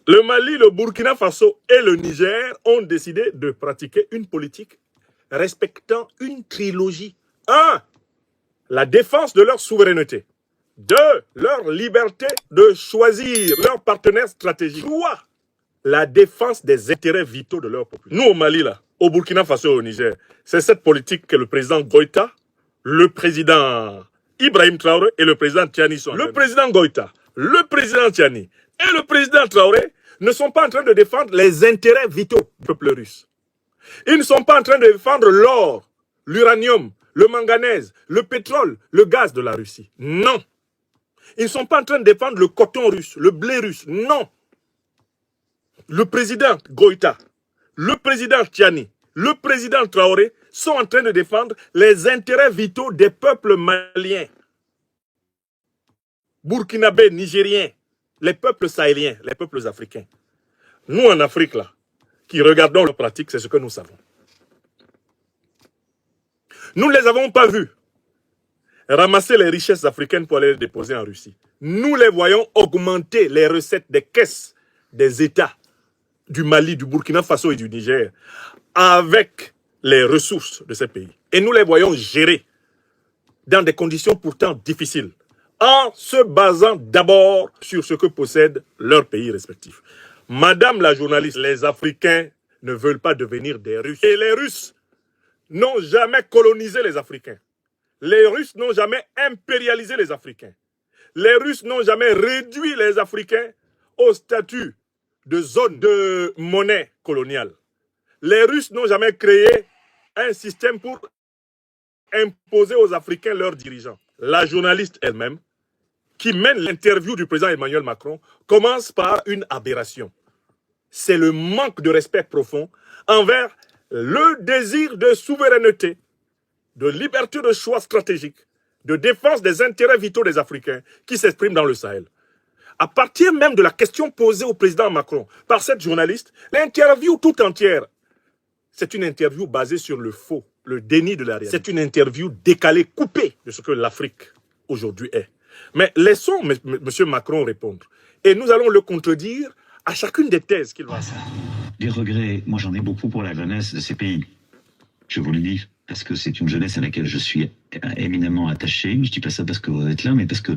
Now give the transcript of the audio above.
Le Mali, le Burkina Faso et le Niger ont décidé de pratiquer une politique respectant une trilogie. 1. La défense de leur souveraineté. 2. Leur liberté de choisir leurs partenaires stratégiques. 3. La défense des intérêts vitaux de leur population. Nous, au Mali, là, au Burkina Faso et au Niger, c'est cette politique que le président Goïta, le président Ibrahim Traoré et le président Tiani sont. Le président Goïta, le président Tiani et le président Traoré ne sont pas en train de défendre les intérêts vitaux du peuple russe. Ils ne sont pas en train de défendre l'or, l'uranium, le manganèse, le pétrole, le gaz de la Russie. Non. Ils ne sont pas en train de défendre le coton russe, le blé russe. Non. Le président Goïta, le président Tiani, le président Traoré sont en train de défendre les intérêts vitaux des peuples maliens, burkinabés, nigériens, les peuples sahéliens, les peuples africains. Nous, en Afrique, là, qui regardons leurs pratiques, c'est ce que nous savons. Nous ne les avons pas vus ramasser les richesses africaines pour aller les déposer en Russie. Nous les voyons augmenter les recettes des caisses des États du Mali, du Burkina Faso et du Niger avec les ressources de ces pays. Et nous les voyons gérer dans des conditions pourtant difficiles, en se basant d'abord sur ce que possèdent leurs pays respectifs. Madame la journaliste, les Africains ne veulent pas devenir des Russes. Et les Russes n'ont jamais colonisé les Africains. Les Russes n'ont jamais impérialisé les Africains. Les Russes n'ont jamais réduit les Africains au statut de zone de monnaie coloniale. Les Russes n'ont jamais créé un système pour imposer aux Africains leurs dirigeants. La journaliste elle-même, qui mène l'interview du président Emmanuel Macron, commence par une aberration. C'est le manque de respect profond envers le désir de souveraineté, de liberté de choix stratégique, de défense des intérêts vitaux des Africains qui s'expriment dans le Sahel. À partir même de la question posée au président Macron par cette journaliste, l'interview tout entière, c'est une interview basée sur le faux, le déni de la réalité. C'est une interview décalée, coupée de ce que l'Afrique aujourd'hui est. Mais laissons M. Macron répondre. Et nous allons le contredire à chacune des thèses qu'il va faire. Des regrets, moi j'en ai beaucoup pour la jeunesse de ces pays. Je vous le dis, parce que c'est une jeunesse à laquelle je suis éminemment attaché. Je ne dis pas ça parce que vous êtes là, mais parce que